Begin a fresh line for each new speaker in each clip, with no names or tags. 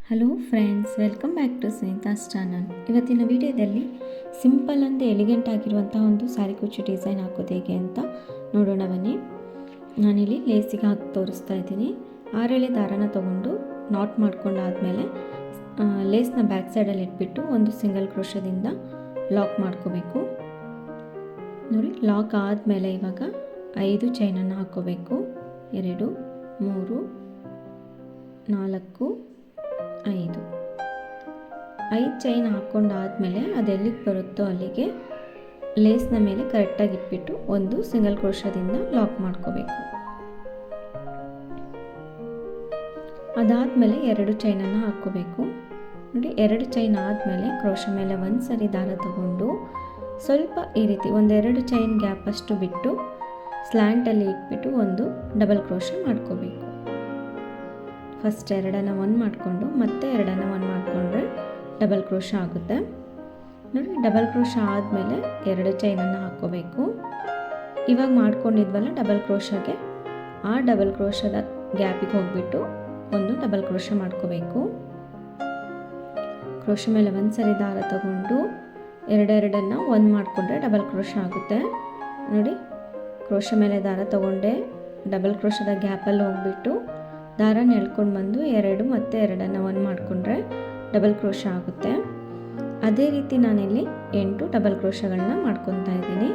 Hello friends, welcome back to ಸ್ನೇಹಿತಾಸ್ channel. ಇವತ್ತಿನ ವಿಡಿಯೋದಲ್ಲಿ ಸಿಂಪಲ್ ಅಂಡ್ ಎಲಿಗೆಂಟ್ ಆಗಿರುವಂಥ ಒಂದು ಸಾರಿ ಕುಚ್ಚು ಡಿಸೈನ್ ಹಾಕೋದು ಹೇಗೆ ಅಂತ ನೋಡೋಣ ಬನ್ನಿ. ನಾನಿಲ್ಲಿ ಲೇಸಿಗೆ ಹಾಕಿ ತೋರಿಸ್ತಾ ಇದ್ದೀನಿ. 6 ಎಳೆ ದಾರನ ತೊಗೊಂಡು ನಾಟ್ ಮಾಡ್ಕೊಂಡಾದಮೇಲೆ ಲೇಸ್ನ ಬ್ಯಾಕ್ ಸೈಡಲ್ಲಿ ಇಟ್ಬಿಟ್ಟು ಒಂದು ಸಿಂಗಲ್ ಕ್ರೋಶದಿಂದ ಲಾಕ್ ಮಾಡ್ಕೋಬೇಕು. ನೋಡಿ, ಲಾಕ್ ಆದಮೇಲೆ ಇವಾಗ 5 ಚೈನನ್ನು ಹಾಕ್ಕೋಬೇಕು. 2 3 4 5 ಚೈನ್ ಹಾಕ್ಕೊಂಡಾದಮೇಲೆ ಅದೆಲ್ಲಿಗೆ ಬರುತ್ತೋ ಅಲ್ಲಿಗೆ ಲೇಸ್ನ ಮೇಲೆ ಕರೆಕ್ಟಾಗಿ ಇಟ್ಬಿಟ್ಟು ಒಂದು ಸಿಂಗಲ್ ಕ್ರೋಶದಿಂದ ಲಾಕ್ ಮಾಡ್ಕೋಬೇಕು. ಅದಾದಮೇಲೆ 2 ಚೈನನ್ನು ಹಾಕ್ಕೋಬೇಕು. ನೋಡಿ, 2 ಚೈನ್ ಆದಮೇಲೆ ಕ್ರೋಶ ಮೇಲೆ ಒಂದು ಸರಿ ದಾರ ತಗೊಂಡು ಸ್ವಲ್ಪ ಈ ರೀತಿ 1-2 ಚೈನ್ ಗ್ಯಾಪ್ ಅಷ್ಟು ಬಿಟ್ಟು ಸ್ಲ್ಯಾಂಟಲ್ಲಿ ಇಟ್ಬಿಟ್ಟು ಒಂದು ಡಬಲ್ ಕ್ರೋಶ ಮಾಡ್ಕೋಬೇಕು. ಫಸ್ಟ್ 2 1 ಮಾಡಿಕೊಂಡು ಮತ್ತೆ 2 1 ಮಾಡಿಕೊಂಡ್ರೆ ಡಬಲ್ ಕ್ರೋಶ ಆಗುತ್ತೆ. ನೋಡಿ, ಡಬಲ್ ಕ್ರೋಶ ಆದಮೇಲೆ 2 ಚೈನನ್ನು ಹಾಕ್ಕೋಬೇಕು. ಇವಾಗ ಮಾಡ್ಕೊಂಡಿದ್ವಲ್ಲ ಡಬಲ್ ಕ್ರೋಶಗೆ, ಆ ಡಬಲ್ ಕ್ರೋಶದ ಗ್ಯಾಪಿಗೆ ಹೋಗಿಬಿಟ್ಟು ಒಂದು ಡಬಲ್ ಕ್ರೋಶ ಮಾಡ್ಕೋಬೇಕು. ಕ್ರೋಶ ಮೇಲೆ ಒಂದು ಸರಿ ದಾರ ತಗೊಂಡು 2 1 ಮಾಡಿಕೊಂಡ್ರೆ ಡಬಲ್ ಕ್ರೋಶ ಆಗುತ್ತೆ. ನೋಡಿ, ಕ್ರೋಶ ಮೇಲೆ ದಾರ ತಗೊಂಡೆ, ಡಬಲ್ ಕ್ರೋಶದ ಗ್ಯಾಪಲ್ಲಿ ಹೋಗಿಬಿಟ್ಟು ದಾರನ ಎಳ್ಕೊಂಡು ಬಂದು 2 ಮತ್ತು 2 1 ಮಾಡಿಕೊಂಡ್ರೆ ಡಬಲ್ ಕ್ರೋಶ ಆಗುತ್ತೆ. ಅದೇ ರೀತಿ ನಾನಿಲ್ಲಿ 8 ಡಬಲ್ ಕ್ರೋಶಗಳನ್ನ ಮಾಡ್ಕೊತಾ ಇದ್ದೀನಿ.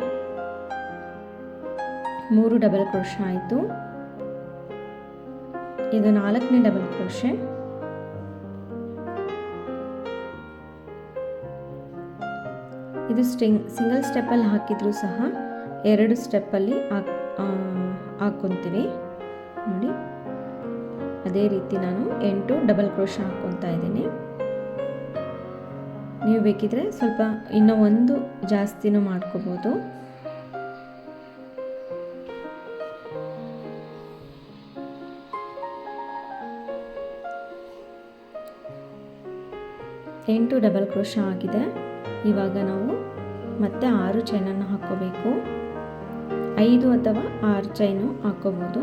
3 ಡಬಲ್ ಕ್ರೋಶ ಆಯಿತು. ಇದು 4ನೇ ಡಬಲ್ ಕ್ರೋಶ. ಇದು ಸಿಂಗಲ್ ಸ್ಟೆಪ್ಪಲ್ಲಿ ಹಾಕಿದರೂ ಸಹ 2 ಸ್ಟೆಪ್ಪಲ್ಲಿ ಹಾಕ್ಕೊತೀವಿ. ನೋಡಿ, ಅದೇ ರೀತಿ ನಾನು 8 ಡಬಲ್ ಕ್ರೋಶ ಹಾಕ್ಕೊತಾ ಇದ್ದೀನಿ. ನೀವು ಬೇಕಿದ್ರೆ ಸ್ವಲ್ಪ ಇನ್ನೂ ಒಂದು ಜಾಸ್ತಿನೂ ಮಾಡ್ಕೋಬೋದು. ಎಂಟು ಡಬಲ್ ಕ್ರೋಶ ಆಗಿದೆ. ಇವಾಗ ನಾವು ಮತ್ತೆ 6 ಚೈನನ್ನು ಹಾಕ್ಕೋಬೇಕು. 5 ಅಥವಾ 6 ಚೈನು ಹಾಕ್ಕೋಬೋದು.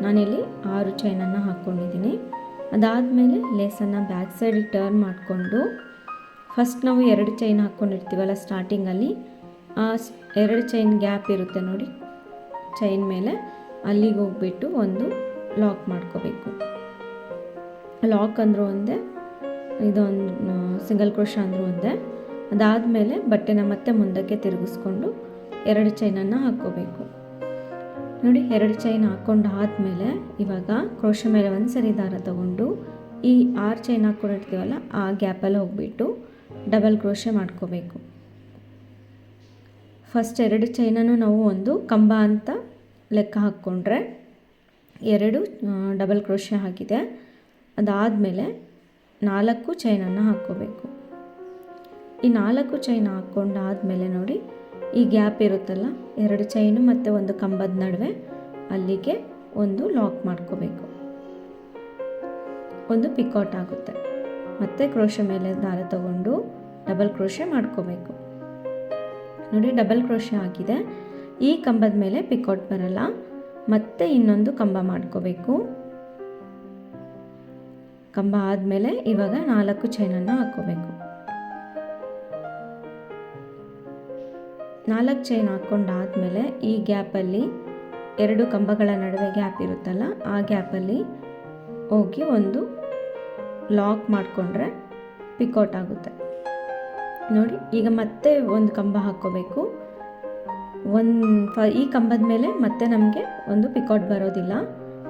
ನಾನಿಲ್ಲಿ 6 ಚೈನನ್ನು ಹಾಕ್ಕೊಂಡಿದ್ದೀನಿ. ಅದಾದಮೇಲೆ ಲೇಸನ್ನು ಬ್ಯಾಕ್ ಸೈಡಿಗೆ ಟರ್ನ್ ಮಾಡಿಕೊಂಡು ಫಸ್ಟ್ ನಾವು 2 ಚೈನ್ ಹಾಕ್ಕೊಂಡಿರ್ತೀವಲ್ಲ ಸ್ಟಾರ್ಟಿಂಗಲ್ಲಿ, ಆ 2 ಚೈನ್ ಗ್ಯಾಪ್ ಇರುತ್ತೆ ನೋಡಿ ಚೈನ್ ಮೇಲೆ, ಅಲ್ಲಿಗೆ ಹೋಗ್ಬಿಟ್ಟು ಒಂದು ಲಾಕ್ ಮಾಡ್ಕೋಬೇಕು. ಲಾಕ್ ಅಂದರೂ ಒಂದೇ, ಇದೊಂದು ಸಿಂಗಲ್ ಕ್ರೋಶ ಅಂದರೂ ಒಂದೇ. ಅದಾದಮೇಲೆ ಬಟ್ಟೆನ ಮತ್ತೆ ಮುಂದಕ್ಕೆ ತಿರುಗಿಸ್ಕೊಂಡು 2 ಚೈನನ್ನು ಹಾಕ್ಕೋಬೇಕು. ನೋಡಿ, 2 ಚೈನ್ ಹಾಕ್ಕೊಂಡಾದಮೇಲೆ ಇವಾಗ ಕ್ರೋಶ ಮೇಲೆ ಒಂದು ಸರಿ ದಾರ ತಗೊಂಡು ಈ 6 ಚೈನ್ ಹಾಕ್ಕೊಂಡಿರ್ತೀವಲ್ಲ ಆ ಗ್ಯಾಪಲ್ಲಿ ಹೋಗ್ಬಿಟ್ಟು ಡಬಲ್ ಕ್ರೋಶ ಮಾಡ್ಕೋಬೇಕು. ಫಸ್ಟ್ 2 ಚೈನನ್ನು ನಾವು ಒಂದು ಕಂಬ ಅಂತ ಲೆಕ್ಕ ಹಾಕ್ಕೊಂಡ್ರೆ 2 ಡಬಲ್ ಕ್ರೋಶ ಆಗಿದೆ. ಅದಾದಮೇಲೆ 4 ಚೈನನ್ನು ಹಾಕ್ಕೋಬೇಕು. ಈ 4 ಚೈನ್ ಹಾಕ್ಕೊಂಡಾದಮೇಲೆ ನೋಡಿ, ಈ ಗ್ಯಾಪ್ ಇರುತ್ತಲ್ಲ 2 ಚೈನು ಮತ್ತು ಒಂದು ಕಂಬದ ನಡುವೆ, ಅಲ್ಲಿಗೆ ಒಂದು ಲಾಕ್ ಮಾಡ್ಕೋಬೇಕು. ಒಂದು ಪಿಕಾಟ್ ಆಗುತ್ತೆ. ಮತ್ತೆ ಕ್ರೋಶ ಮೇಲೆ ದಾರ ತಗೊಂಡು ಡಬಲ್ ಕ್ರೋಶ ಮಾಡ್ಕೋಬೇಕು. ನೋಡಿ, ಡಬಲ್ ಕ್ರೋಶ ಆಗಿದೆ. ಈ ಕಂಬದ ಮೇಲೆ ಪಿಕಾಟ್ ಬರಲ್ಲ. ಮತ್ತೆ ಇನ್ನೊಂದು ಕಂಬ ಮಾಡ್ಕೋಬೇಕು. ಕಂಬ ಆದಮೇಲೆ ಇವಾಗ 4 ಚೈನನ್ನು ಹಾಕ್ಕೋಬೇಕು. 4 ಚೈನ್ ಹಾಕ್ಕೊಂಡಾದಮೇಲೆ ಈ ಗ್ಯಾಪಲ್ಲಿ 2 ಕಂಬಗಳ ನಡುವೆ ಗ್ಯಾಪ್ ಇರುತ್ತಲ್ಲ ಆ ಗ್ಯಾಪಲ್ಲಿ ಹೋಗಿ ಒಂದು ಲಾಕ್ ಮಾಡಿಕೊಂಡ್ರೆ ಪಿಕಾಟ್ ಆಗುತ್ತೆ. ನೋಡಿ, ಈಗ ಮತ್ತೆ ಒಂದು ಕಂಬ ಹಾಕ್ಕೋಬೇಕು. ಈ ಕಂಬದ ಮೇಲೆ ಮತ್ತೆ ನಮಗೆ ಒಂದು ಪಿಕಾಟ್ ಬರೋದಿಲ್ಲ.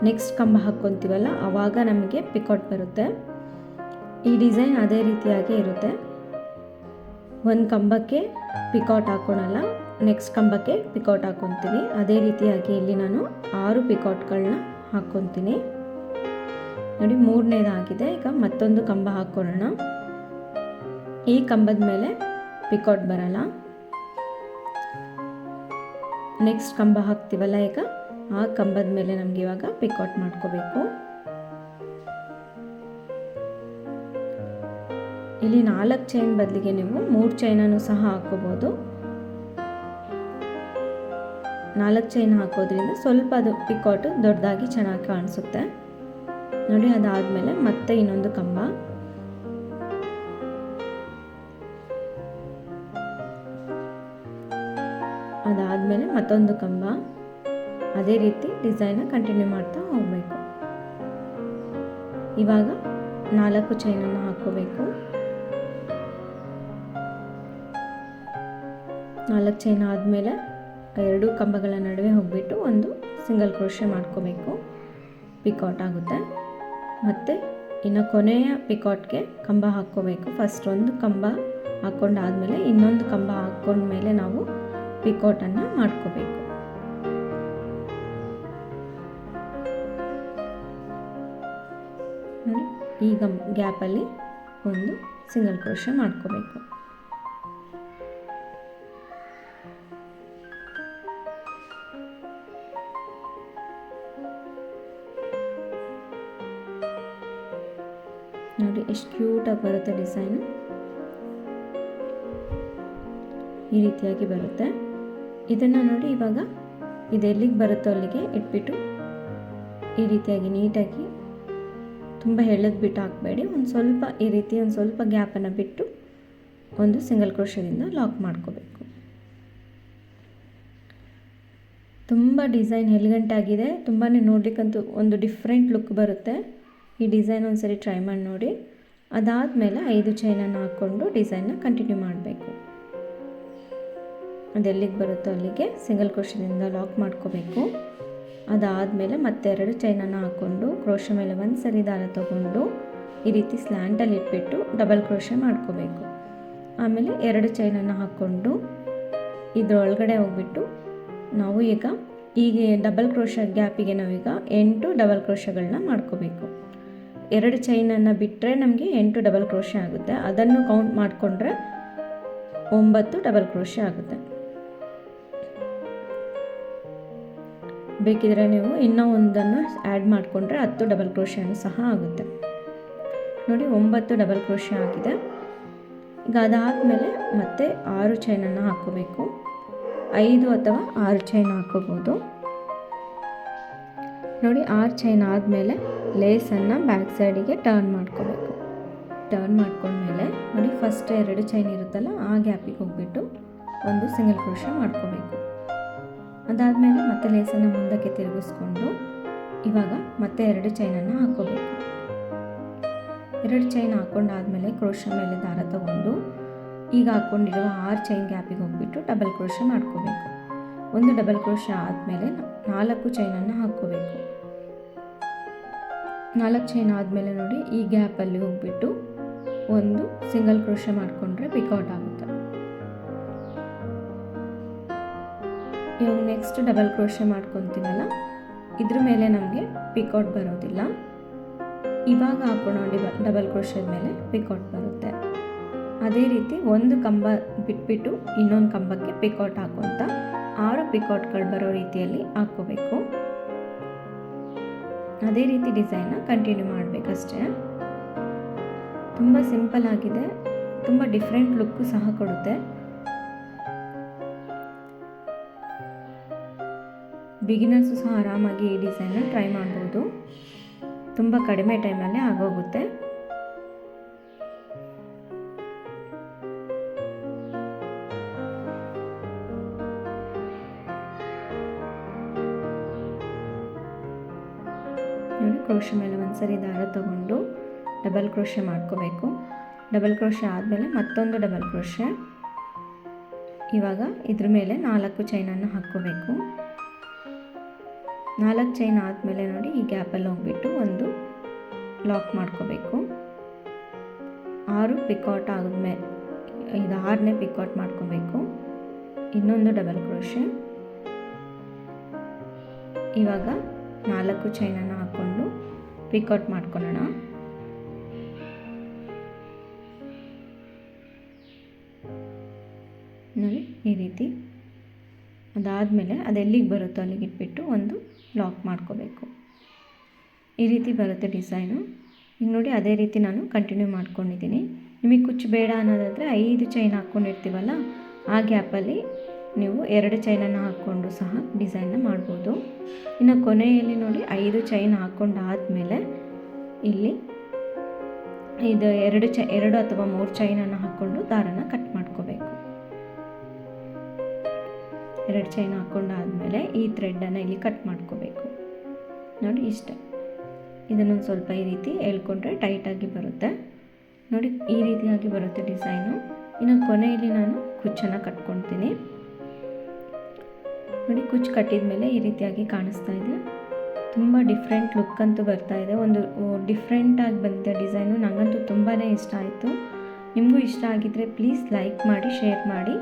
ನೆಕ್ಸ್ಟ್ ಕಂಬ ಹಾಕ್ಕೊತೀವಲ್ಲ ಆವಾಗ ನಮಗೆ ಪಿಕಾಟ್ ಬರುತ್ತೆ. ಈ ಡಿಸೈನ್ ಅದೇ ರೀತಿಯಾಗಿ ಇರುತ್ತೆ. ಒಂದು ಕಂಬಕ್ಕೆ ಪಿಕಾಟ್ ಹಾಕ್ಕೊಳಲ್ಲ, ನೆಕ್ಸ್ಟ್ ಕಂಬಕ್ಕೆ ಪಿಕಾಟ್ ಹಾಕ್ಕೊತೀನಿ. ಅದೇ ರೀತಿಯಾಗಿ ಇಲ್ಲಿ ನಾನು 6 ಪಿಕಾಟ್ಗಳನ್ನ ಹಾಕ್ಕೊತೀನಿ. ನೋಡಿ, 3ನೇದಾಗಿದೆ. ಈಗ ಮತ್ತೊಂದು ಕಂಬ ಹಾಕ್ಕೊಳ್ಳೋಣ. ಈ ಕಂಬದ ಮೇಲೆ ಪಿಕಾಟ್ ಬರಲ್ಲ. ನೆಕ್ಸ್ಟ್ ಕಂಬ ಹಾಕ್ತೀವಲ್ಲ ಈಗ ಆ ಕಂಬದ ಮೇಲೆ ನಮಗೆ ಇವಾಗ ಪಿಕಾಟ್ ಮಾಡ್ಕೋಬೇಕು. ಇಲ್ಲಿ 4 ಚೈನ್ ಬದಲಿಗೆ ನೀವು 3 ಚೈನನ್ನು ಸಹ ಹಾಕೋಬೋದು. 4 ಚೈನ್ ಹಾಕೋದ್ರಿಂದ ಸ್ವಲ್ಪ ಅದು ಪಿಕಾಟು ದೊಡ್ಡದಾಗಿ ಚೆನ್ನಾಗಿ ಕಾಣಿಸುತ್ತೆ. ನೋಡಿ, ಅದಾದಮೇಲೆ ಮತ್ತೆ ಇನ್ನೊಂದು ಕಂಬ ಮತ್ತೊಂದು ಕಂಬ. ಅದೇ ರೀತಿ ಡಿಸೈನ್ನ ಕಂಟಿನ್ಯೂ ಮಾಡ್ತಾ ಹೋಗಬೇಕು. ಇವಾಗ 4 ಚೈನನ್ನು ಹಾಕ್ಕೋಬೇಕು. 4 ಚೈನ್ ಆದಮೇಲೆ 2 ಕಂಬಗಳ ನಡುವೆ ಹೋಗಿಬಿಟ್ಟು ಒಂದು ಸಿಂಗಲ್ ಕ್ರೋಶೆ ಮಾಡ್ಕೋಬೇಕು. ಪಿಕಾಟ್ ಆಗುತ್ತೆ. ಮತ್ತು ಇನ್ನು ಕೊನೆಯ ಪಿಕಾಟ್ಗೆ ಕಂಬ ಹಾಕ್ಕೋಬೇಕು. ಫಸ್ಟ್ ಒಂದು ಕಂಬ ಹಾಕ್ಕೊಂಡಾದಮೇಲೆ ಇನ್ನೊಂದು ಕಂಬ ಹಾಕ್ಕೊಂಡ್ಮೇಲೆ ನಾವು ಪಿಕಾಟನ್ನು ಮಾಡ್ಕೋಬೇಕು. ನೋಡಿ, ಈಗ ಗ್ಯಾಪಲ್ಲಿ ಒಂದು ಸಿಂಗಲ್ ಕ್ರೋಶೆ ಮಾಡ್ಕೋಬೇಕು. ನೋಡಿ ಎಷ್ಟು ಕ್ಯೂಟಾಗಿ ಬರುತ್ತೆ ಡಿಸೈನು. ಈ ರೀತಿಯಾಗಿ ಬರುತ್ತೆ. ಇದನ್ನು ನೋಡಿ ಇವಾಗ ಇದೆಲ್ಲಿಗೆ ಬರುತ್ತೋ ಅಲ್ಲಿಗೆ ಇಟ್ಬಿಟ್ಟು ಈ ರೀತಿಯಾಗಿ ನೀಟಾಗಿ ತುಂಬ ಎಳೆದ್ಬಿಟ್ಟು ಹಾಕಬೇಡಿ. ಒಂದು ಸ್ವಲ್ಪ ಈ ರೀತಿ ಒಂದು ಸ್ವಲ್ಪ ಗ್ಯಾಪನ್ನು ಬಿಟ್ಟು ಒಂದು ಸಿಂಗಲ್ ಕ್ರೋಶದಿಂದ ಲಾಕ್ ಮಾಡ್ಕೋಬೇಕು. ತುಂಬ ಡಿಸೈನ್ ಎಲಿಗೆಂಟ್ ಆಗಿದೆ. ತುಂಬಾ ನೋಡಲಿಕ್ಕಂತೂ ಒಂದು ಡಿಫ್ರೆಂಟ್ ಲುಕ್ ಬರುತ್ತೆ. ಈ ಡಿಸೈನ್ ಒಂದ್ಸರಿ ಟ್ರೈ ಮಾಡಿ ನೋಡಿ. ಅದಾದಮೇಲೆ 5 ಚೈನನ್ನು ಹಾಕ್ಕೊಂಡು ಡಿಸೈನ್ನ ಕಂಟಿನ್ಯೂ ಮಾಡಬೇಕು. ಅದೆಲ್ಲಿಗೆ ಬರುತ್ತೋ ಅಲ್ಲಿಗೆ ಸಿಂಗಲ್ ಕ್ರೋಶದಿಂದ ಲಾಕ್ ಮಾಡ್ಕೋಬೇಕು. ಅದಾದಮೇಲೆ ಮತ್ತೆ 2 ಚೈನನ್ನು ಹಾಕ್ಕೊಂಡು ಕ್ರೋಶೆ ಮೇಲೆ ಒಂದು ಸರಿ ದಾರ ತಗೊಂಡು ಈ ರೀತಿ ಸ್ಲ್ಯಾಂಟಲ್ಲಿ ಇಟ್ಬಿಟ್ಟು ಡಬಲ್ ಕ್ರೋಶೆ ಮಾಡ್ಕೋಬೇಕು. ಆಮೇಲೆ 2 ಚೈನನ್ನು ಹಾಕ್ಕೊಂಡು ಇದರೊಳಗಡೆ ಹೋಗ್ಬಿಟ್ಟು ನಾವು ಈಗ ಡಬಲ್ ಕ್ರೋಶೆ ಗ್ಯಾಪಿಗೆ ನಾವೀಗ 8 ಡಬಲ್ ಕ್ರೋಶೆಗಳನ್ನ ಮಾಡ್ಕೋಬೇಕು. 2 ಚೈನನ್ನು ಬಿಟ್ಟರೆ ನಮಗೆ 8 ಡಬಲ್ ಕ್ರೋಶೆ ಆಗುತ್ತೆ. ಅದನ್ನು ಕೌಂಟ್ ಮಾಡಿಕೊಂಡ್ರೆ 9 ಡಬಲ್ ಕ್ರೋಶೆ ಆಗುತ್ತೆ. ಬೇಕಿದ್ರೆ ನೀವು ಇನ್ನೂ ಒಂದನ್ನು ಆ್ಯಡ್ ಮಾಡಿಕೊಂಡ್ರೆ 10 ಡಬಲ್ ಕ್ರೋಶೆನೂ ಸಹ ಆಗುತ್ತೆ. ನೋಡಿ 9 ಡಬಲ್ ಕ್ರೋಶೆ ಆಗಿದೆ. ಈಗ ಅದಾದಮೇಲೆ ಮತ್ತೆ 6 ಚೈನನ್ನು ಹಾಕ್ಕೋಬೇಕು. 5 ಅಥವಾ 6 ಚೈನ್ ಹಾಕ್ಕೋಬೋದು. ನೋಡಿ 6 ಚೈನ್ ಆದಮೇಲೆ ಲೇಸನ್ನು ಬ್ಯಾಕ್ ಸೈಡಿಗೆ ಟರ್ನ್ ಮಾಡ್ಕೋಬೇಕು. ಟರ್ನ್ ಮಾಡ್ಕೊಂಡ್ಮೇಲೆ ನೋಡಿ ಫಸ್ಟ್ 2 ಚೈನ್ ಇರುತ್ತಲ್ಲ ಆ ಗ್ಯಾಪಿಗೆ ಹೋಗ್ಬಿಟ್ಟು ಒಂದು ಸಿಂಗಲ್ ಕ್ರೋಶೆ ಮಾಡ್ಕೋಬೇಕು. ಅದಾದಮೇಲೆ ಮತ್ತೆ ಲೇಸನ್ನು ಮುಂದಕ್ಕೆ ತಿರುಗಿಸ್ಕೊಂಡು ಇವಾಗ ಮತ್ತೆ 2 ಚೈನನ್ನು ಹಾಕ್ಕೋಬೇಕು. 2 ಚೈನ್ ಹಾಕ್ಕೊಂಡಾದಮೇಲೆ ಕ್ರೋಶೆ ಮೇಲೆ ದಾರ ತಗೊಂಡು ಈಗ ಹಾಕ್ಕೊಂಡಿರುವ 6 ಚೈನ್ ಗ್ಯಾಪಿಗೆ ಹೋಗ್ಬಿಟ್ಟು ಡಬಲ್ ಕ್ರೋಶೆ ಮಾಡ್ಕೋಬೇಕು. ಒಂದು ಡಬಲ್ ಕ್ರೋಶೆ ಆದಮೇಲೆ 4 ಚೈನನ್ನು ಹಾಕ್ಕೋಬೇಕು. 4 ಚೈನ್ ಆದಮೇಲೆ ನೋಡಿ ಈ ಗ್ಯಾಪಲ್ಲಿ ಹೋಗ್ಬಿಟ್ಟು ಒಂದು ಸಿಂಗಲ್ ಕ್ರೋಶೆ ಮಾಡಿಕೊಂಡ್ರೆ ಪಿಕೌಟ್ ಆಗುತ್ತೆ. ಇವಾಗ ನೆಕ್ಸ್ಟ್ ಡಬಲ್ ಕ್ರೋಶೆ ಮಾಡ್ಕೊತೀವಲ್ಲ ಇದ್ರ ಮೇಲೆ ನಮಗೆ ಪಿಕೌಟ್ ಬರೋದಿಲ್ಲ. ಇವಾಗ ಹಾಕೊಳ್ಳೋ ಡಬಲ್ ಕ್ರೋಶೆದ ಮೇಲೆ ಪಿಕೌಟ್ ಬರುತ್ತೆ. ಅದೇ ರೀತಿ ಒಂದು ಕಂಬ ಬಿಟ್ಬಿಟ್ಟು ಇನ್ನೊಂದು ಕಂಬಕ್ಕೆ ಪಿಕೌಟ್ ಹಾಕೋಂತ 6 ಪಿಕೌಟ್ಗಳು ಬರೋ ರೀತಿಯಲ್ಲಿ ಹಾಕ್ಕೋಬೇಕು. ಅದೇ ರೀತಿ ಡಿಸೈನ್ನ ಕಂಟಿನ್ಯೂ ಮಾಡಬೇಕಷ್ಟೇ. ತುಂಬ ಸಿಂಪಲ್ ಆಗಿದೆ. ತುಂಬ ಡಿಫ್ರೆಂಟ್ ಲುಕ್ಕು ಸಹ ಕೊಡುತ್ತೆ. ಬಿಗಿನರ್ಸು ಸಹ ಆರಾಮಾಗಿ ಈ ಡಿಸೈನ್ನ ಟ್ರೈ ಮಾಡ್ಬೋದು. ತುಂಬ ಕಡಿಮೆ ಟೈಮಲ್ಲೇ ಆಗೋಗುತ್ತೆ. ನೋಡಿ ಕ್ರೋಶೆ ಮೇಲೆ ಒಂದು ಸರಿ ದಾರ ತಗೊಂಡು ಡಬಲ್ ಕ್ರೋಶೆ ಮಾಡ್ಕೋಬೇಕು. ಡಬಲ್ ಕ್ರೋಶೆ ಆದಮೇಲೆ ಮತ್ತೊಂದು ಡಬಲ್ ಕ್ರೋಶೆ. ಇವಾಗ ಇದ್ರ ಮೇಲೆ 4 ಚೈನನ್ನು ಹಾಕ್ಕೋಬೇಕು. 4 ಚೈನ್ ಆದಮೇಲೆ ನೋಡಿ ಈ ಗ್ಯಾಪಲ್ಲಿ ಹೋಗ್ಬಿಟ್ಟು ಒಂದು ಲಾಕ್ ಮಾಡ್ಕೋಬೇಕು. 6 ಪಿಕೌಟ್ ಆದಮೇಲೆ ಇದು 6ನೇ ಪಿಕೌಟ್ ಮಾಡ್ಕೋಬೇಕು. ಇನ್ನೊಂದು ಡಬಲ್ ಕ್ರೋಶೆ. ಇವಾಗ 4 ಚೈನನ್ನು ಹಾಕ್ಕೊಂಡು ಪಿಕೌಟ್ ಮಾಡ್ಕೊಳ್ಳೋಣ. ನೋಡಿ ಈ ರೀತಿ. ಅದಾದಮೇಲೆ ಅದೆಲ್ಲಿಗೆ ಬರುತ್ತೋ ಅಲ್ಲಿಗೆ ಇಟ್ಬಿಟ್ಟು ಒಂದು ಲಾಕ್ ಮಾಡ್ಕೋಬೇಕು. ಈ ರೀತಿ ಬರುತ್ತೆ ಡಿಸೈನು. ಈಗ ನೋಡಿ ಅದೇ ರೀತಿ ನಾನು ಕಂಟಿನ್ಯೂ ಮಾಡ್ಕೊಂಡಿದ್ದೀನಿ. ನಿಮಗೆ ಕುಚ್ಚು ಬೇಡ ಅನ್ನೋದಾದರೆ 5 ಚೈನ್ ಹಾಕ್ಕೊಂಡಿರ್ತೀವಲ್ಲ ಆ ಗ್ಯಾಪಲ್ಲಿ ನೀವು 2 ಚೈನನ್ನು ಹಾಕ್ಕೊಂಡು ಸಹ ಡಿಸೈನ್ನ ಮಾಡ್ಬೋದು. ಇನ್ನು ಕೊನೆಯಲ್ಲಿ ನೋಡಿ 5 ಚೈನ್ ಹಾಕ್ಕೊಂಡಾದಮೇಲೆ ಇಲ್ಲಿ ಇದು 2 ಅಥವಾ 3 ಚೈನನ್ನು ಹಾಕ್ಕೊಂಡು ದಾರನ ಕಟ್ ಮಾಡ್ಕೋಬೇಕು. 2 ಚೈನ್ ಹಾಕ್ಕೊಂಡಾದಮೇಲೆ ಈ ಥ್ರೆಡನ್ನು ಇಲ್ಲಿ ಕಟ್ ಮಾಡ್ಕೋಬೇಕು. ನೋಡಿ ಇಷ್ಟೇ. ಇದನ್ನೊಂದು ಸ್ವಲ್ಪ ಈ ರೀತಿ ಎಳ್ಕೊಂಡ್ರೆ ಟೈಟಾಗಿ ಬರುತ್ತೆ. ನೋಡಿ ಈ ರೀತಿಯಾಗಿ ಬರುತ್ತೆ ಡಿಸೈನು. ಇನ್ನು ಕೊನೆಯಲ್ಲಿ ನಾನು ಕುಚ್ಚನ್ನು ಕಟ್ಕೊಳ್ತೀನಿ. ನೋಡಿ ಕುಚ್ಚು ಕಟ್ಟಿದ ಮೇಲೆ ಈ ರೀತಿಯಾಗಿ ಕಾಣಿಸ್ತಾ ಇದೆ. ತುಂಬ ಡಿಫ್ರೆಂಟ್ ಲುಕ್ ಅಂತೂ ಬರ್ತಾ ಇದೆ. ಒಂದು ಡಿಫ್ರೆಂಟಾಗಿ ಬಂದಿದೆ ಡಿಸೈನು. ನನಗಂತೂ ತುಂಬಾ ಇಷ್ಟ ಆಯಿತು. ನಿಮಗೂ ಇಷ್ಟ ಆಗಿದ್ದರೆ ಪ್ಲೀಸ್ ಲೈಕ್ ಮಾಡಿ, ಶೇರ್ ಮಾಡಿ.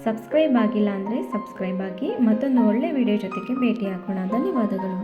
ಸಬ್ಸ್ಕ್ರೈಬ್ ಆಗಿಲ್ಲ ಅಂದರೆ ಸಬ್ಸ್ಕ್ರೈಬ್ ಆಗಿ. ಮತ್ತೊಂದು ಒಳ್ಳೆ ವಿಡಿಯೋ ಜೊತೆಗೆ ಭೇಟಿ ಆಗೋಣ. ಧನ್ಯವಾದಗಳು.